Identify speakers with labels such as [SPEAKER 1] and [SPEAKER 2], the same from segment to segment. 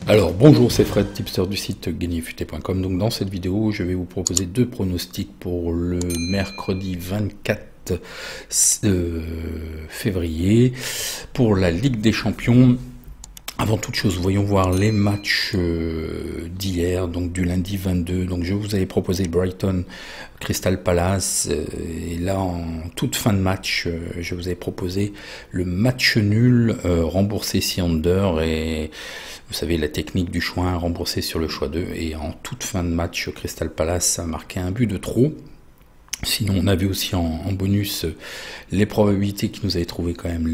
[SPEAKER 1] Alors bonjour, c'est Fred, tipster du site gagnerfuté.com. Donc dans cette vidéo, je vais vous proposer deux pronostics pour le mercredi 24 février pour la Ligue des Champions. Avant toute chose, voyons voir les matchs d'hier, donc du lundi 22. Donc je vous avais proposé Brighton, Crystal Palace, et là en toute fin de match, je vous avais proposé le match nul remboursé si under, et vous savez la technique du choix 1 remboursé sur le choix 2, et en toute fin de match, Crystal Palace a marqué un but de trop. Sinon, on avait aussi en bonus les probabilités qui nous avaient trouvé quand même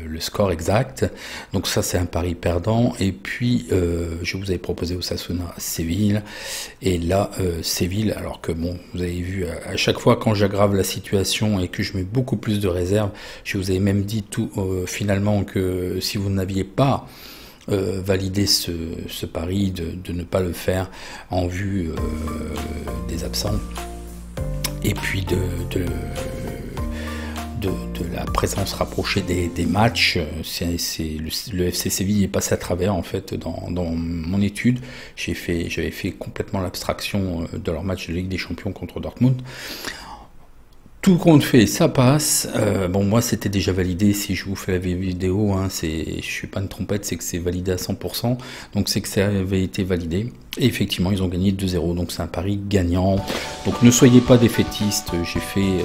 [SPEAKER 1] le score exact. Donc ça, c'est un pari perdant. Et puis, je vous avais proposé Osasuna Séville. Et là, Séville, alors que bon, vous avez vu, à chaque fois quand j'aggrave la situation et que je mets beaucoup plus de réserves, je vous avais même dit tout finalement que si vous n'aviez pas valider ce pari, de ne pas le faire en vue des absents, et puis de la présence rapprochée des matchs. Le FC Séville est passé à travers en fait dans mon étude. J'avais fait complètement l'abstraction de leur match de Ligue des Champions contre Dortmund. Tout compte fait, ça passe. Bon, moi, c'était déjà validé. Si je vous fais la vidéo, hein, je suis pas une trompette, c'est que c'est validé à 100%. Donc, c'est que ça avait été validé. Et effectivement, ils ont gagné 2-0. Donc, c'est un pari gagnant. Donc, ne soyez pas défaitistes. J'ai fait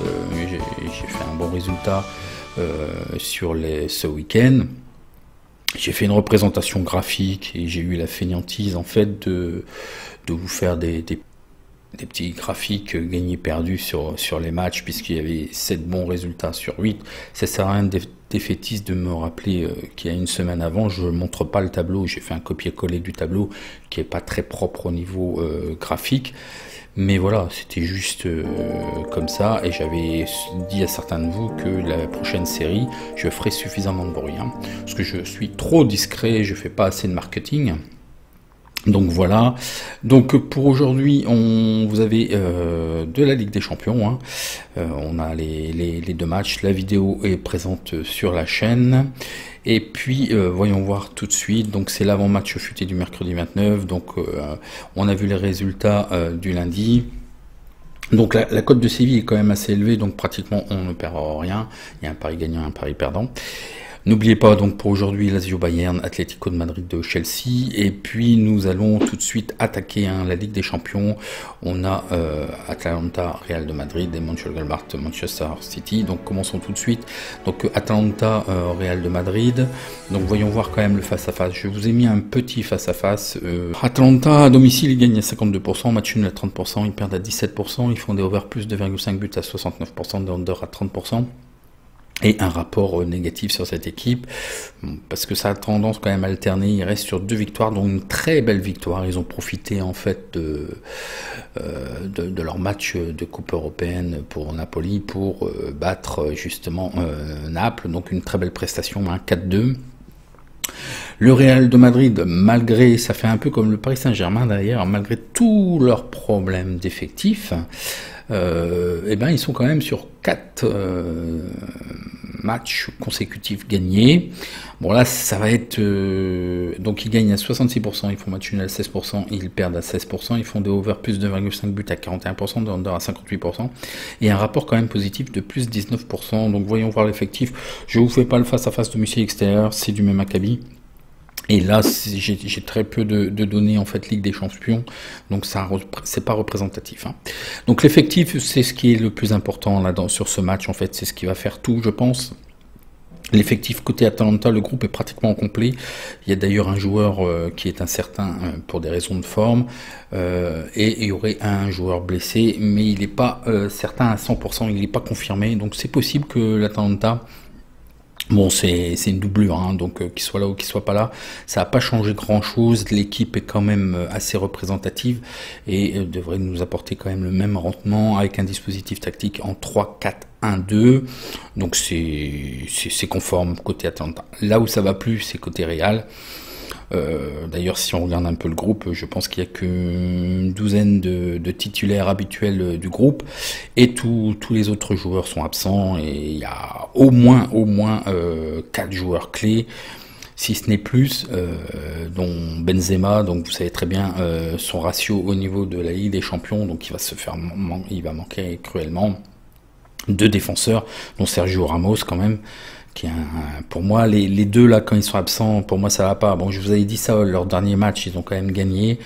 [SPEAKER 1] un bon résultat sur ce week-end. J'ai fait une représentation graphique et j'ai eu la fainéantise, en fait, de vous faire des petits graphiques gagnés-perdus sur les matchs, puisqu'il y avait 7 bons résultats sur 8. Ça sert à rien d'être défaitiste de me rappeler qu'il y a une semaine avant, je ne montre pas le tableau, j'ai fait un copier-coller du tableau qui n'est pas très propre au niveau graphique. Mais voilà, c'était juste comme ça, et j'avais dit à certains de vous que la prochaine série, je ferai suffisamment de bruit, hein, parce que je suis trop discret, je ne fais pas assez de marketing. Donc voilà, donc pour aujourd'hui, vous avez de la Ligue des Champions, hein. On a les deux matchs, la vidéo est présente sur la chaîne, et puis voyons voir tout de suite, donc c'est l'avant-match futé du mercredi 29, donc on a vu les résultats du lundi. Donc la cote de Séville est quand même assez élevée, donc pratiquement on ne perd rien, il y a un pari gagnant, un pari perdant. N'oubliez pas donc pour aujourd'hui Lazio Bayern, Atlético de Madrid de Chelsea, et puis nous allons tout de suite attaquer la Ligue des Champions. On a Atalanta, Real de Madrid et Mönchengladbach, Manchester City. Donc commençons tout de suite. Donc Atalanta, Real de Madrid. Donc voyons voir quand même le face-à-face. Je vous ai mis un petit face-à-face. Atalanta à domicile, ils gagnent à 52%, match nul à 30%, ils perdent à 17%, ils font des over plus 2,5 buts à 69%, des under à 30%. Et un rapport négatif sur cette équipe, parce que ça a tendance quand même à alterner. Il reste sur 2 victoires, dont une très belle victoire. Ils ont profité en fait de leur match de Coupe européenne pour Napoli pour battre justement Naples. Donc une très belle prestation, hein, 4-2. Le Real de Madrid, malgré, ça fait un peu comme le Paris Saint-Germain d'ailleurs, malgré tous leurs problèmes d'effectifs, eh ben ils sont quand même sur 4 matchs consécutifs gagnés. Bon là ça va être donc ils gagnent à 66%, ils font match nul à 16%, ils perdent à 16%, ils font des over plus 2,5 buts à 41%, des under à 58%, et un rapport quand même positif de plus 19%. Donc voyons voir l'effectif. Je vous fais pas le face-à-face domicile extérieur, c'est du même acabit. Et là, j'ai très peu de données en fait Ligue des Champions, donc ça c'est pas représentatif, hein. Donc l'effectif, c'est ce qui est le plus important là sur ce match en fait, c'est ce qui va faire tout, je pense. L'effectif côté Atalanta, le groupe est pratiquement complet. Il y a d'ailleurs un joueur qui est incertain pour des raisons de forme, et il y aurait un joueur blessé, mais il n'est pas certain à 100%, il n'est pas confirmé, donc c'est possible que l'Atalanta, bon, c'est une doublure, hein, donc qu'il soit là ou qu'il soit pas là, ça n'a pas changé grand-chose. L'équipe est quand même assez représentative et devrait nous apporter quand même le même rendement avec un dispositif tactique en 3-4-1-2. Donc c'est conforme côté Atalanta. Là où ça va plus, c'est côté Real. D'ailleurs, si on regarde un peu le groupe, je pense qu'il n'y a qu'une douzaine de titulaires habituels du groupe, et tous les autres joueurs sont absents, et il y a au moins 4 joueurs clés. si ce n'est plus, dont Benzema, donc vous savez très bien son ratio au niveau de la Ligue des Champions, donc il va manquer cruellement. 2 défenseurs, dont Sergio Ramos quand même, qui est pour moi les deux là quand ils sont absents, pour moi ça va pas. Bon, je vous avais dit ça leur dernier match, ils ont quand même gagné.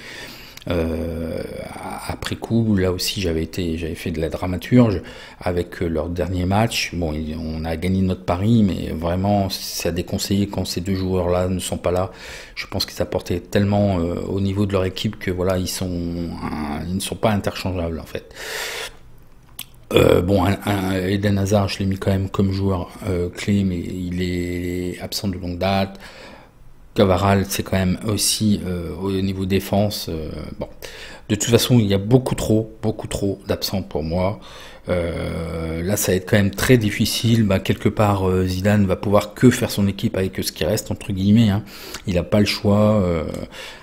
[SPEAKER 1] Après coup, là aussi j'avais fait de la dramaturge avec leur dernier match. Bon, on a gagné notre pari, mais vraiment c'est à déconseiller quand ces 2 joueurs là ne sont pas là. Je pense qu'ils apportaient tellement au niveau de leur équipe que voilà, ils ne sont pas interchangeables en fait. Bon, Eden Hazard, je l'ai mis quand même comme joueur clé, mais il est absent de longue date. Cavaral, c'est quand même aussi au niveau défense. Bon, de toute façon, il y a beaucoup trop d'absents pour moi. Là, ça va être quand même très difficile. Bah, quelque part, Zidane va pouvoir que faire son équipe avec ce qui reste entre guillemets. Hein. Il n'a pas le choix.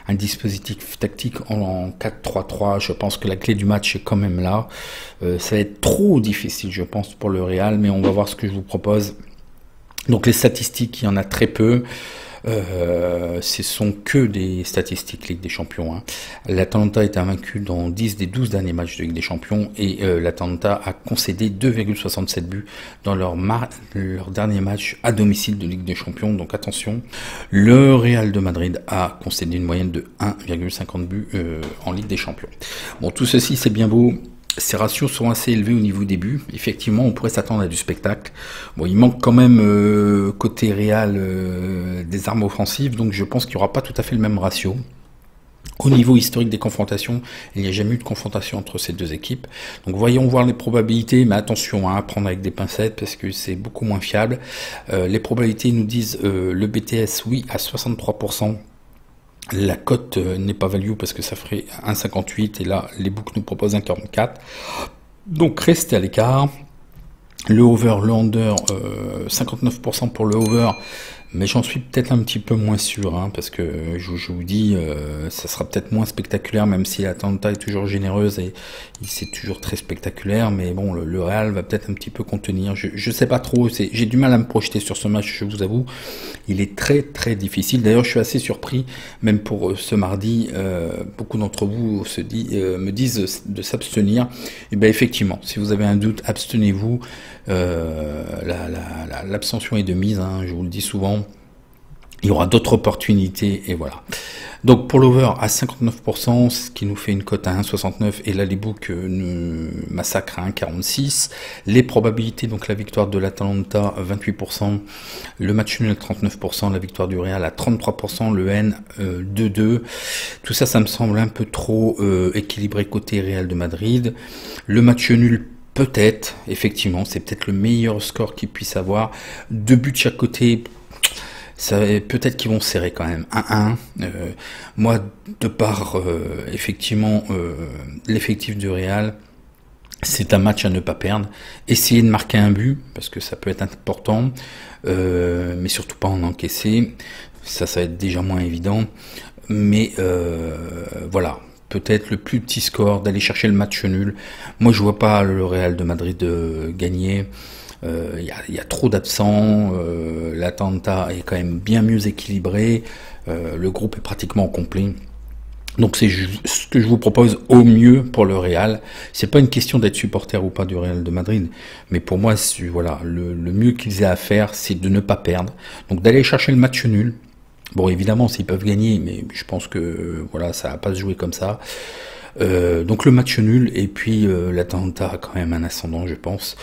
[SPEAKER 1] Un dispositif tactique en 4-3-3. Je pense que la clé du match est quand même là. Ça va être trop difficile, je pense, pour le Real, mais on va voir ce que je vous propose. Donc les statistiques, il y en a très peu. Ce sont que des statistiques Ligue des Champions. Hein. L'Atalanta est invaincu dans 10 des 12 derniers matchs de Ligue des Champions et l'Atalanta a concédé 2,67 buts dans leur dernier match à domicile de Ligue des Champions. Donc attention, le Real de Madrid a concédé une moyenne de 1,50 buts en Ligue des Champions. Bon, tout ceci c'est bien beau. Ces ratios sont assez élevés au niveau des buts. Effectivement, on pourrait s'attendre à du spectacle. Bon, il manque quand même côté Real des armes offensives, donc je pense qu'il n'y aura pas tout à fait le même ratio. Au niveau historique des confrontations, il n'y a jamais eu de confrontation entre ces 2 équipes. Donc voyons voir les probabilités, mais attention à prendre avec des pincettes parce que c'est beaucoup moins fiable. Les probabilités nous disent le BTS oui à 63%. La cote n'est pas value parce que ça ferait 1,58 et là les books nous proposent 1,44. Donc restez à l'écart. Le over, le under, 59% pour le over, mais j'en suis peut-être un petit peu moins sûr, hein, parce que je vous dis, ça sera peut-être moins spectaculaire, même si l'Atalanta est toujours généreuse et c'est toujours très spectaculaire, mais bon, le Real va peut-être un petit peu contenir. Je sais pas trop, j'ai du mal à me projeter sur ce match, je vous avoue. Il est très très difficile. D'ailleurs, je suis assez surpris, même pour ce mardi, beaucoup d'entre vous me disent de s'abstenir. Et bien effectivement, si vous avez un doute, abstenez-vous. L'abstention est de mise, hein, je vous le dis souvent. Il y aura d'autres opportunités et voilà. Donc pour l'over à 59%, ce qui nous fait une cote à 1,69 et là les books nous massacrent à 1,46. Les probabilités, donc la victoire de l'Atalanta 28%, le match nul 39%, la victoire du Real à 33%, le N 2-2. Tout ça, ça me semble un peu trop équilibré côté Real de Madrid. Le match nul peut-être, effectivement, c'est peut-être le meilleur score qu'il puisse avoir. 2 buts de chaque côté. Peut-être qu'ils vont serrer quand même 1-1. Moi, de par effectivement l'effectif du Real, c'est un match à ne pas perdre. Essayez de marquer un but, parce que ça peut être important, mais surtout pas en encaisser. Ça va être déjà moins évident. Mais voilà, peut-être le plus petit score, d'aller chercher le match nul. Moi, je vois pas le Real de Madrid gagner. Il y a trop d'absents, l'Atalanta est quand même bien mieux équilibré, le groupe est pratiquement complet. Donc c'est ce que je vous propose au mieux pour le Real. C'est pas une question d'être supporter ou pas du Real de Madrid, mais pour moi, voilà, le mieux qu'ils aient à faire, c'est de ne pas perdre. Donc d'aller chercher le match nul. Bon, évidemment, s'ils peuvent gagner, mais je pense que voilà, ça va pas se jouer comme ça. Donc le match nul et puis l'Atalanta a quand même un ascendant, je pense,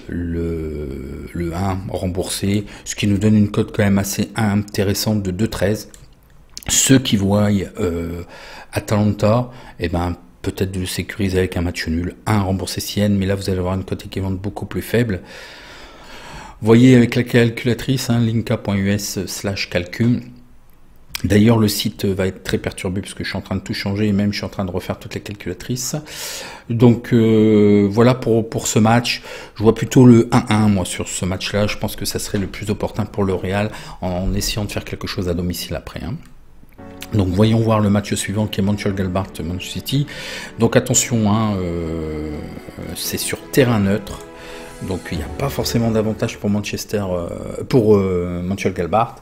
[SPEAKER 1] le 1 remboursé, ce qui nous donne une cote quand même assez intéressante de 2,13. Ceux qui voient Atalanta, eh ben peut-être de le sécuriser avec un match nul, 1 remboursé Sienne, mais là vous allez avoir une cote équivalente beaucoup plus faible. Voyez avec la calculatrice, hein, linka.us/calcul. D'ailleurs, le site va être très perturbé parce que je suis en train de tout changer et même je suis en train de refaire toutes les calculatrices. Donc voilà pour ce match. Je vois plutôt le 1-1 moi sur ce match-là. Je pense que ça serait le plus opportun pour le Real en essayant de faire quelque chose à domicile après. Hein. Donc voyons voir le match suivant qui est Mönchengladbach-Manchester City. Donc attention, hein, c'est sur terrain neutre. Donc il n'y a pas forcément d'avantage pour Mönchengladbach.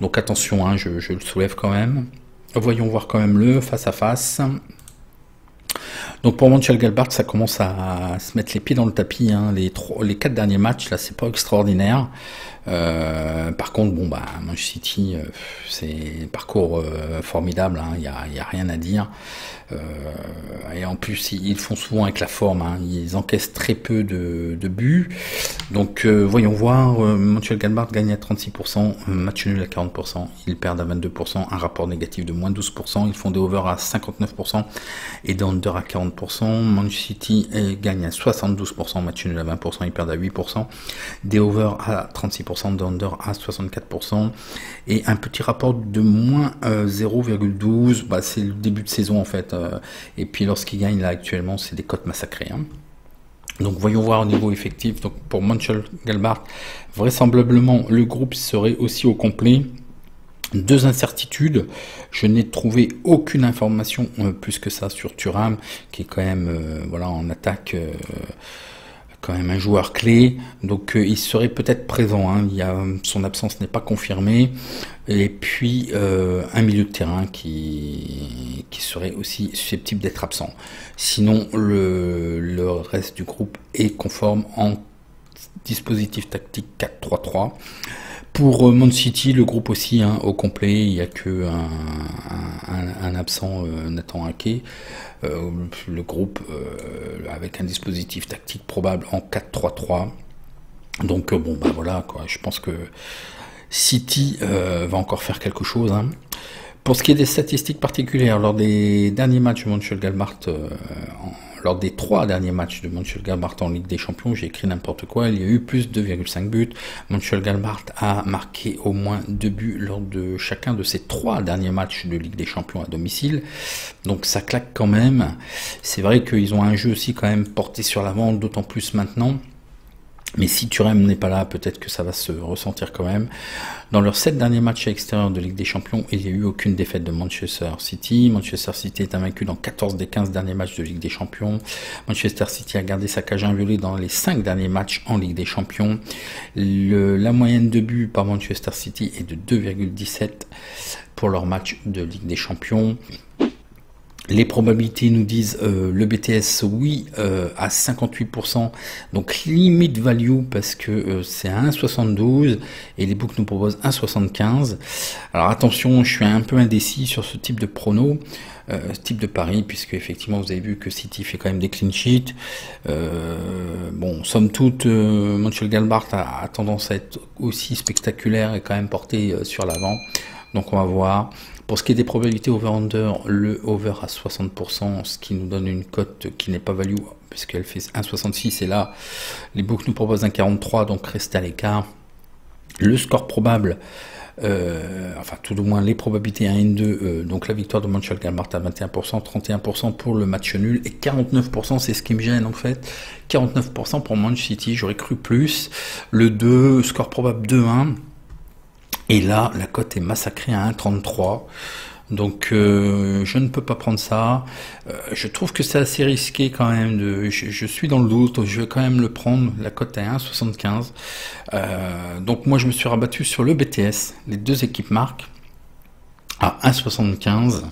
[SPEAKER 1] Donc attention, hein, je le soulève quand même. Voyons voir quand même le face à face. Donc pour Mönchengladbach, ça commence à se mettre les pieds dans le tapis, hein. Les 4 derniers matchs, là, c'est pas extraordinaire. Par contre, bon, bah, Manchester City, c'est un parcours formidable, hein. Il y a rien à dire. Et en plus, ils font souvent avec la forme, hein. Ils encaissent très peu de buts. Donc, voyons voir. Mönchengladbach gagne à 36%, match nul à 40%, ils perdent à 22%, un rapport négatif de moins 12%, ils font des over à 59% et des under à 40%. Manchester City gagne à 72%, match nul à 20%, ils perdent à 8%, des over à 36%, des under à 64%, et un petit rapport de moins 0,12, bah, c'est le début de saison en fait, et puis lorsqu'ils gagnent là actuellement, c'est des cotes massacrées, hein. Donc voyons voir au niveau effectif. Donc pour Mönchengladbach, vraisemblablement le groupe serait aussi au complet. 2 incertitudes, je n'ai trouvé aucune information plus que ça sur Thuram, qui est quand même voilà, en attaque quand même un joueur clé, donc il serait peut-être présent, hein. Son absence n'est pas confirmée, et puis un milieu de terrain qui serait aussi susceptible d'être absent. Sinon le reste du groupe est conforme en dispositif tactique 4-3-3. Pour Man City, le groupe aussi, hein, au complet, il n'y a que un absent, Nathan Ake. Le groupe avec un dispositif tactique probable en 4-3-3. Donc bon, bah voilà, quoi. Je pense que City va encore faire quelque chose, hein. Pour ce qui est des statistiques particulières, lors des derniers matchs de Mönchengladbach, lors des 3 derniers matchs de Mönchengladbach en Ligue des Champions, j'ai écrit n'importe quoi, il y a eu plus de 2,5 buts. Mönchengladbach a marqué au moins 2 buts lors de chacun de ces 3 derniers matchs de Ligue des Champions à domicile. Donc ça claque quand même. C'est vrai qu'ils ont un jeu aussi quand même porté sur l'avant, d'autant plus maintenant. Mais si Thuram n'est pas là, peut-être que ça va se ressentir quand même. Dans leurs 7 derniers matchs à l'extérieur de Ligue des Champions, il n'y a eu aucune défaite de Manchester City. Manchester City est invaincu dans 14 des 15 derniers matchs de Ligue des Champions. Manchester City a gardé sa cage inviolée dans les 5 derniers matchs en Ligue des Champions. La moyenne de buts par Manchester City est de 2,17 pour leur match de Ligue des Champions. Les probabilités nous disent le BTS oui à 58%, donc limite value parce que c'est à 1,72 et les books nous proposent 1,75. Alors attention, je suis un peu indécis sur ce type de prono, ce type de pari, puisque effectivement vous avez vu que City fait quand même des clean sheets. Bon, somme toute, Mönchengladbach a tendance à être aussi spectaculaire et quand même porté sur l'avant. Donc on va voir. Pour ce qui est des probabilités over-under, le over à 60%, ce qui nous donne une cote qui n'est pas value, puisqu'elle fait 1,66, et là, les books nous proposent 1,43, donc restez à l'écart. Le score probable, enfin tout au moins les probabilités 1 et 2, donc la victoire de Mönchengladbach à 21%, 31% pour le match nul, et 49%, c'est ce qui me gêne en fait, 49% pour Manchester City, j'aurais cru plus. Le 2, score probable 2-1. Et là, la cote est massacrée à 1,33. Donc, je ne peux pas prendre ça. Je trouve que c'est assez risqué quand même. Je suis dans le doute. Je vais quand même le prendre. La cote est à 1,75. Donc, moi, je me suis rabattu sur le BTS. Les 2 équipes marquent à 1,75.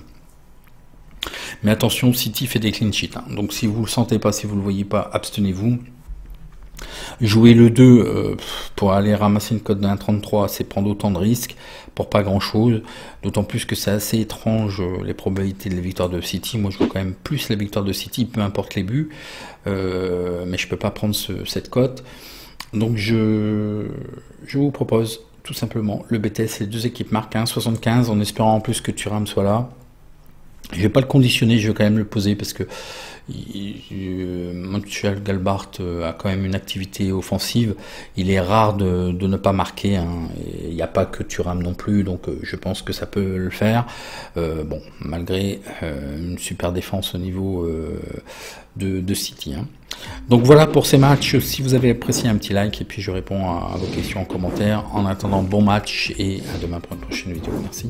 [SPEAKER 1] Mais attention, City fait des clean sheets, hein. Donc, si vous ne le sentez pas, si vous ne le voyez pas, abstenez-vous. Jouer le 2 pour aller ramasser une cote de 1,33, c'est prendre autant de risques pour pas grand chose, d'autant plus que c'est assez étrange les probabilités de la victoire de City. Moi je vois quand même plus la victoire de City, peu importe les buts, mais je peux pas prendre cette cote. Donc je vous propose tout simplement le BTS, les 2 équipes marquent 1,75 en espérant en plus que Thuram soit là. Je vais pas le conditionner, je vais quand même le poser parce que Mönchengladbach a quand même une activité offensive. Il est rare de ne pas marquer, hein. Il n'y a pas que Thuram non plus, donc je pense que ça peut le faire. Bon, malgré une super défense au niveau de City, hein. Donc voilà pour ces matchs. Si vous avez apprécié, un petit like et puis je réponds à vos questions en commentaire. En attendant, bon match et à demain pour une prochaine vidéo. Merci.